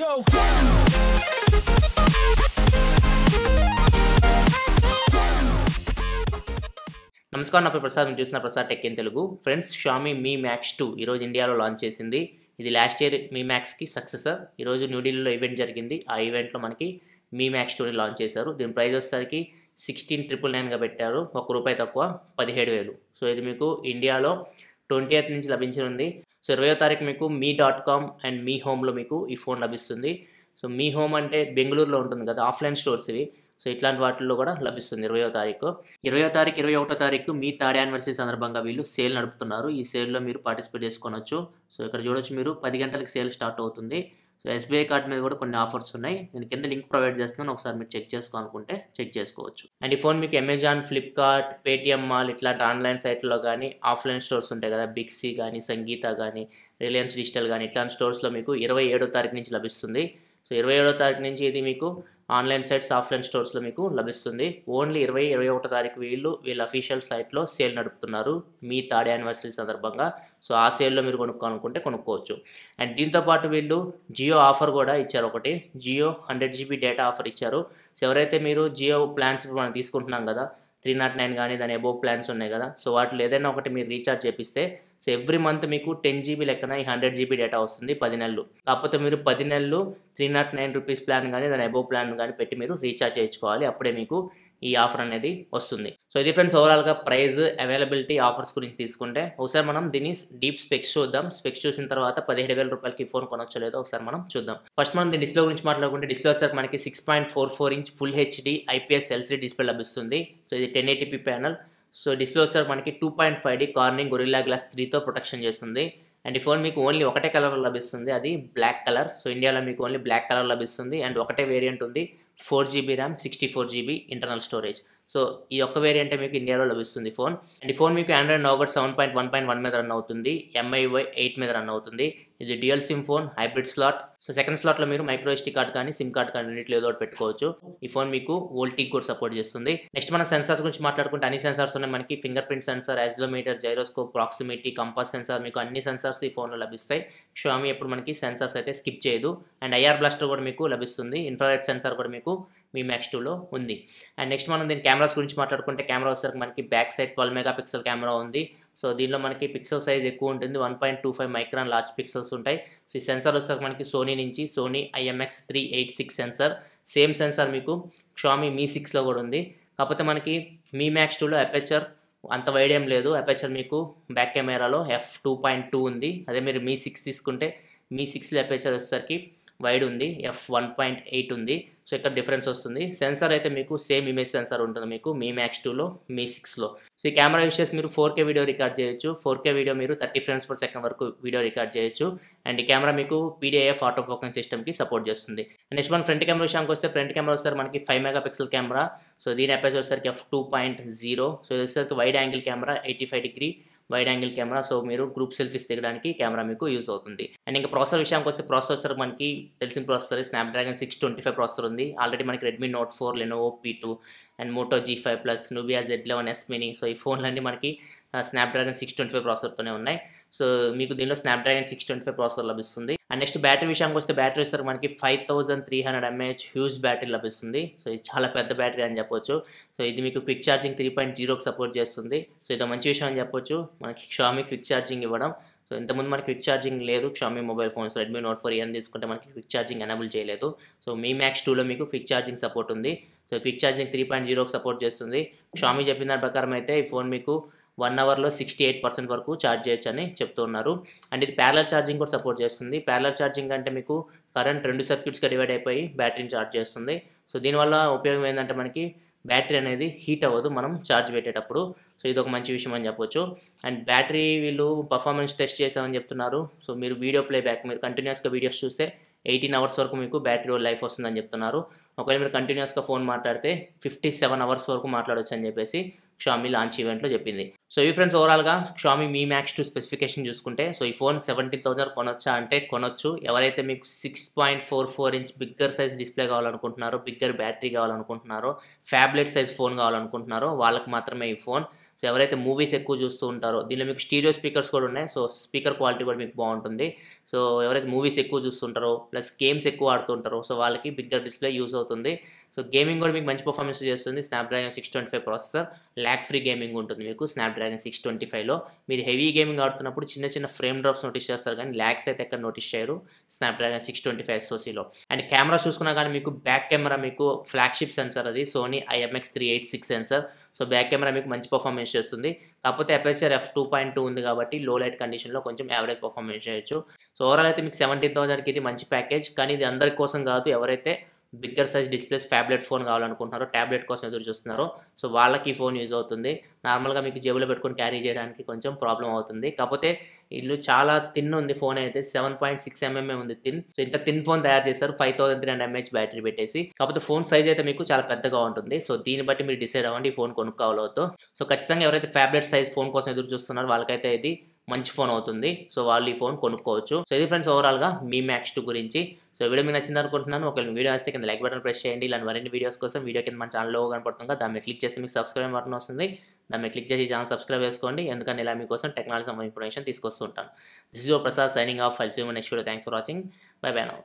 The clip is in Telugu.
go. నమస్కారం, నా పేరు ప్రసాద్. మీరు చూస్తున్న Prasad tech in Telugu. Friends, Xiaomi Mi Max 2 ఈరోజు ఇండియాలో లాంచ్ చేసింది. ఇది లాస్ట్ ఇయర్ మీ మ్యాక్స్కి సక్సెసర్. ఈరోజు న్యూఢిల్లీలో ఈవెంట్ జరిగింది. ఆ ఈవెంట్లో మనకి మీ మ్యాక్స్ 2ని లాంచ్ చేశారు. దీని ప్రైస్ వచ్చేసరికి 16,999గా పెట్టారు. ₹1 తక్కువ, 17,000. సో ఇది మీకు ఇండియాలో 20th నుంచి లభించనుంది. సో 20వ తారీఖు మీకు మీ.com అండ్ మీ హోమ్లో మీకు ఈ ఫోన్ లభిస్తుంది. సో మీ హోమ్ అంటే బెంగళూరులో ఉంటుంది కదా, ఆఫ్లైన్ స్టోర్స్ ఇవి. సో ఇట్లాంటి వాటిల్లో కూడా లభిస్తుంది 20వ తారీఖు. 20వ తారీఖు 21వ తారీఖు మీ థర్డ్ యానివర్సరీ సందర్భంగా వీళ్ళు సేల్ నడుపుతున్నారు. ఈ సేల్లో మీరు పార్టిసిపేట్ చేసుకోవచ్చు. సో ఇక్కడ చూడొచ్చు, మీరు 10 గంటలకు సేల్ స్టార్ట్ అవుతుంది. సో ఎస్బీఐ కార్డ్ మీద కూడా కొన్ని ఆఫర్స్ ఉన్నాయి. నేను కింద లింక్ ప్రొవైడ్ చేస్తున్నాను, ఒకసారి మీరు చెక్ చేసుకోవాలనుకుంటే చెక్ చేసుకోవచ్చు. అండ్ ఈ ఫోన్ మీకు అమెజాన్, ఫ్లిప్కార్ట్, పేటిఎం మాల్ ఇట్లాంటి ఆన్లైన్ సైట్లో కానీ, ఆఫ్లైన్ స్టోర్స్ ఉంటాయి కదా, బిగ్ సి కానీ, సంగీత కానీ, రిలయన్స్ డిజిటల్ కానీ, ఇట్లాంటి స్టోర్స్లో మీకు 27వ తారీఖు నుంచి లభిస్తుంది. సో 27వ తారీఖు నుంచి ఇది మీకు ఆన్లైన్ సైట్స్, ఆఫ్లైన్ స్టోర్స్లో మీకు లభిస్తుంది. ఓన్లీ 21వ తారీఖు వీళ్ళ అఫీషియల్ సైట్లో సేల్ నడుపుతున్నారు మీ థర్డ్ యానివర్సరీ సందర్భంగా. సో ఆ సేల్లో మీరు కొనుక్కోవాలనుకుంటే కొనుక్కోవచ్చు. అండ్ దీంతోపాటు వీళ్ళు జియో ఆఫర్ కూడా ఇచ్చారు. ఒకటి జియో 100 GB డేటా ఆఫర్ ఇచ్చారు. సో ఎవరైతే మీరు జియో ప్లాన్స్ ఇప్పుడు మనం తీసుకుంటున్నాం కదా, 309 కానీ దాని అబోవ్ ప్లాన్స్ ఉన్నాయి కదా, సో వాటిలో ఏదైనా ఒకటి మీరు రీఛార్జ్ చేపిస్తే సో ఎవ్రీ మంత్ మీకు 10 GB లెక్కన ఈ 100 GB డేటా వస్తుంది 10 నెలలు. కాకపోతే మీరు 10 నెలలు ₹309 ప్లాన్ కానీ దాని అబోవ్ ప్లాన్ కానీ పెట్టి మీరు రీఛార్జ్ చేయించుకోవాలి. అప్పుడే మీకు ఈ ఆఫర్ అనేది వస్తుంది. సో ఇది ఫ్రెండ్స్ ఓవరాల్గా ప్రైస్, అవైలబిలిటీ, ఆఫర్స్ గురించి తీసుకుంటే ఒకసారి మనం దీన్ని డీప్ స్పెక్స్ చూద్దాం. స్పెక్స్ చూసిన తర్వాత ₹17,000కి ఫోన్ కొనొచ్చో లేదో ఒకసారి మనం చూద్దాం. ఫస్ట్ మనం దీని డిస్ప్లే గురించి మాట్లాడుకుంటే, డిస్ప్లే వచ్చేసరికి మనకి 6.44 inch full HD IPS LCD display లభిస్తుంది. సో ఇది 1080p ప్యానల్. సో డిస్ప్లే వచ్చేసరికి మనకి 2.5D కార్నింగ్ గొరిల్లా గ్లాస్ 3తో ప్రొటెక్షన్ చేస్తుంది. అండ్ ఈ ఫోన్ మీకు ఓన్లీ ఒకటే కలర్లో లభిస్తుంది, అది బ్లాక్ కలర్. సో ఇండియాలో మీకు ఓన్లీ బ్లాక్ కలర్ లభిస్తుంది. అండ్ ఒకటే వేరియంట్ ఉంది, 4GB RAM, 64GB internal storage. So ఈ ఒక్క వేరియంటే మీకు ఇండియాలో లభిస్తుంది ఫోన్. అండ్ ఈ ఫోన్ మీకు ఆండ్రాయిడ్ నౌగట్ 7.1.1 మీద రన్ అవుతుంది, MIUI 8 మీద రన్ అవుతుంది. ఇది dual SIM phone, hybrid slot. So second స్లాట్లో మీరు మైక్రో SD కార్డ్ కానీ, సిమ్ కార్డ్ కానీ రెండింటిలో ఏదో ఒకటి పెట్టుకోవచ్చు. ఈ ఫోన్ మీకు వోల్టీకి కూడా సపోర్ట్ చేస్తుంది. నెక్స్ట్ మనం సెన్సార్స్ గురించి మాట్లాడుకుంటే, అన్ని సెన్సార్స్ ఉన్నాయి మనకి. Fingerprint sensor, accelerometer, gyroscope, proximity, compass sensor, మీకు అన్ని సెన్సార్స్ ఈ ఫోన్లో లభిస్తాయి. షామీ ఎప్పుడు మనకి సెన్సార్స్ అయితే స్కిప్ చేయదు. అండ్ IR బ్లాస్టర్ కూడా మీకు లభిస్తుంది. ఇన్ఫ్రారెడ్ సెన్సార్ కూడా మీకు మీ మ్యాక్స్ 2లో ఉంది. అండ్ నెక్స్ట్ మనం దీని కెమెరాస్ గురించి మాట్లాడుకుంటే, కెమెరా వచ్చేసరికి మనకి బ్యాక్ సైడ్ 12 MP కెమెరా ఉంది. సో దీనిలో మనకి పిక్సెల్ సైజ్ ఎక్కువ ఉంటుంది, 1.25 మైక్రాన్ లార్జ్ పిక్సెల్స్ ఉంటాయి. సో ఈ సెన్సార్ వచ్చేసరికి మనకి సోనీ నుంచి సోనీ IMX386 సెన్సార్. సేమ్ సెన్సార్ మీకు షామీ మీ 6లో కూడా ఉంది. కాకపోతే మనకి మీ మ్యాక్స్ 2లో అపేచర్ అంత వైడ్ ఏం లేదు. అపేచర్ మీకు బ్యాక్ కెమెరాలో f2.2 ఉంది. అదే మీరు మీ 6 తీసుకుంటే మీ 6లో అపేచర్ వచ్చేసరికి వైడ్ ఉంది, f1.8 ఉంది. సో ఇక్కడ డిఫరెన్స్ వస్తుంది. సెన్సార్ అయితే మీకు సేమ్ ఇమేజ్ సెన్సార్ ఉంటుంది మీకు మీ మ్యాక్స్ 2లో, మీ 6లో. సో ఈ కెమెరా యూస్ చేసి మీరు 4K వీడియో రికార్డ్ చేయొచ్చు. 4K వీడియో మీరు 30 frames/second వరకు వీడియో రికార్డ్ చేయొచ్చు. అండ్ ఈ కెమెరా మీకు PDAF ఆటో ఫోకస్ సిస్టమ్కి సపోర్ట్ చేస్తుంది. నెక్స్ట్ మన ఫ్రంట్ కెమెరా విషయానికి వస్తే, ఫ్రంట్ కెమెరా వచ్చేసరికి మనకి 5 MP కెమెరా. సో దీని అపేచర్ వచ్చేసరికి f2.0. సో ఇది వచ్చేసరికి wide angle camera, 85° wide angle camera. So మీరు గ్రూప్ సెల్ఫీస్ దిగడానికి కెమెరా మీకు యూజ్ అవుతుంది. అండ్ ఇంకా ప్రాసెసర్ విషయానికి వస్తే, ప్రాసెసర్ మనకి తెలిసిన ప్రాసెసర్ స్నాప్డ్రాగన్ 625 ప్రాసెసర్ ఉంది. ఆల్రెడీ మనకి Redmi Note 4, Lenovo P2 and Moto G5+, Nubia Z11S mini. So ఈ ఫోన్లన్నీ మనకి స్నాప్డ్రాగన్ 625 ప్రాసెసర్తోనే ఉన్నాయి. సో మీకు దీనిలో స్నాప్డ్రాగన్ 625 ప్రాసెసర్ లభిస్తుంది. అండ్ నెక్స్ట్ బ్యాటరీ విషయానికి వస్తే, బ్యాటరీ వచ్చేసరికి మనకి 5300 mAh హ్యూజ్ బ్యాటరీ లభిస్తుంది. సో ఇది చాలా పెద్ద బ్యాటరీ అని చెప్పొచ్చు. సో ఇది మీకు క్విక్ ఛార్జింగ్ 3.0కి సపోర్ట్ చేస్తుంది. సో ఇది మంచి విషయం అని చెప్పొచ్చు, మనకి షామీ క్విక్ ఛార్జింగ్ ఇవ్వడం. సో ఇంతకుముందు మనకి క్విక్ ఛార్జింగ్ లేదు Xiaomi mobile phones. Redmi Note 4 ఇవన్నీ తీసుకుంటే మనకి క్విక్ ఛార్జింగ్ ఎనేబుల్ చేయలేదు. సో మీ మ్యాక్స్ 2లో మీకు క్విక్ ఛార్జింగ్ సపోర్ట్ ఉంది. సో క్విక్ ఛార్జింగ్ 3.0కి సపోర్ట్ చేస్తుంది. షామీ చెప్పిన దాని ప్రకారం అయితే ఈ ఫోన్ మీకు 1 అవర్లో 68% వరకు ఛార్జ్ చేయొచ్చు అని చెప్తున్నారు. అండ్ ఇది ప్యారలల్ ఛార్జింగ్ కూడా సపోర్ట్ చేస్తుంది. ప్యారలల్ ఛార్జింగ్ అంటే మీకు కరెంట్ 2 సర్క్యూట్స్గా డివైడ్ అయిపోయి బ్యాటరీని ఛార్జ్ చేస్తుంది. సో దీనివల్ల ఉపయోగం ఏంటంటే, మనకి బ్యాటరీ అనేది హీట్ అవ్వదు మనం ఛార్జ్ పెట్టేటప్పుడు. సో ఇది ఒక మంచి విషయం అని చెప్పొచ్చు. అండ్ బ్యాటరీ వీళ్ళు పర్ఫార్మెన్స్ టెస్ట్ చేసామని చెప్తున్నారు. సో మీరు వీడియో ప్లేబ్యాక్, మీరు కంటిన్యూస్గా వీడియోస్ చూస్తే 18 అవర్స్ వరకు మీకు బ్యాటరీ లైఫ్ వస్తుందని చెప్తున్నారు. ఒకవేళ మీరు కంటిన్యూస్గా ఫోన్ మాట్లాడితే 57 అవర్స్ వరకు మాట్లాడవచ్చు అని చెప్పేసి షామీ లాంచ్ ఈవెంట్లో చెప్పింది. సో ఈ ఫ్రెండ్స్ ఓవరాల్గా షామీ మీ మ్యాక్స్ 2 స్పెసిఫికేషన్ చూసుకుంటే, సో ఈ ఫోన్ 17,000 కొనొచ్చా అంటే కొనొచ్చు. ఎవరైతే మీకు 6.44 ఇంచ్ బిగ్గర్ సైజ్ డిస్ప్లే కావాలనుకుంటున్నారో, బిగ్గర్ బ్యాటరీ కావాలనుకుంటున్నారో, ఫ్యాబ్లెట్ సైజ్ ఫోన్ కావాలనుకుంటున్నారో వాళ్ళకి మాత్రమే ఈ ఫోన్. సో ఎవరైతే మూవీస్ ఎక్కువ చూస్తూ ఉంటారో దీనిలో మీకు స్టీరియో స్పీకర్స్ కూడా ఉన్నాయి. సో స్పీకర్ క్వాలిటీ కూడా మీకు బాగుంటుంది. సో ఎవరైతే మూవీస్ ఎక్కువ చూస్తుంటారో ప్లస్ గేమ్స్ ఎక్కువ ఆడుతుంటారో సో వాళ్ళకి బిగ్గర్ డిస్ప్లే యూస్ అవుతుంది. సో గేమింగ్ కూడా మీకు మంచి పర్ఫార్మెన్స్ చేస్తుంది. Snapdragon 625 processor, lag free gaming ఉంటుంది మీకు స్నాప్డ్రాగన్ 625లో. మీరు హెవీ గేమింగ్ ఆడుతున్నప్పుడు చిన్న చిన్న ఫ్రేమ్ డ్రాప్స్ నోటీస్ చేస్తారు, కానీ ల్యాగ్స్ అయితే ఎక్కడ నోటీస్ చేయరు స్నాప్డ్రాగన్ 625 SoCలో. అండ్ కెమెరా చూసుకున్నా కానీ మీకు బ్యాక్ కెమెరా మీకు ఫ్లాగ్షిప్ సెన్సర్, అది Sony IMX386 sensor. So back camera మీకు మంచి పర్ఫార్మెన్స్ చేస్తుంది. కాకపోతే అపర్చర్ f2.2 ఉంది కాబట్టి లో లైట్ కండిషన్లో కొంచెం యావరేజ్ పర్ఫార్మెన్స్ చేయొచ్చు. సో ఓవరాల్ అయితే మీకు 17,000కి ఇది మంచి ప్యాకేజ్, కానీ ఇది అందరి కోసం కాదు. ఎవరైతే bigger size displays phablet phone కావాలనుకుంటున్నారో, ట్యాబ్లెట్ కోసం ఎదురు చూస్తున్నారో సో వాళ్ళకి ఈ ఫోన్ యూజ్ అవుతుంది. నార్మల్గా మీకు జేబులో పెట్టుకొని క్యారీ చేయడానికి కొంచెం ప్రాబ్లం అవుతుంది. కాకపోతే ఇల్లు చాలా థిన్ ఉంది ఫోన్ అయితే, 7.6 mm ఉంది థిన్. సో ఇంత థిన్ ఫోన్ తయారు చేశారు 5300 mAh బ్యాటరీ పెట్టేసి. కాకపోతే ఫోన్ సైజ్ అయితే మీకు చాలా పెద్దగా ఉంటుంది. సో దీన్ని బట్టి మీరు డిసైడ్ అవ్వండి ఈ ఫోన్ కొనుక్కోవాలో. సో ఖచ్చితంగా ఎవరైతే ఫ్యాబ్లెట్ సైజ్ ఫోన్ కోసం ఎదురు చూస్తున్నారో వాళ్ళకైతే ఇది మంచి ఫోన్ అవుతుంది. సో వాళ్ళు ఈ ఫోన్ కొనుక్కోవచ్చు. సో ఇది ఫ్రెండ్స్ ఓవరాల్గా మీ మ్యాక్స్ 2 గురించి. సో వీడియో మీకు నచ్చింది అనుకుంటున్నాను. ఒకవేళ వీడియో వస్తే కింద లైక్ బటన్ ప్రెస్ చేయండి. ఇలాంటి మరిన్ని వీడియోస్ కోసం వీడియో కింద మన ఛానల్లో కనపడుతుంది, దాన్ని క్లిక్ చేస్తే మీకు సబ్స్క్రైబ్ బటన్ వస్తుంది. దాన్ని క్లిక్ చేసి ఛానల్ సబ్స్క్రైబ్ చేసుకోండి, ఎందుకంటే ఇలా మీకోసం టెక్నాలజీ సంబంధించిన ఇన్ఫర్మేషన్ తీసుకొస్తూ ఉంటాను. This is your Prasad signing off. I'll see you in next video. Thanks for watching. Bye bye now.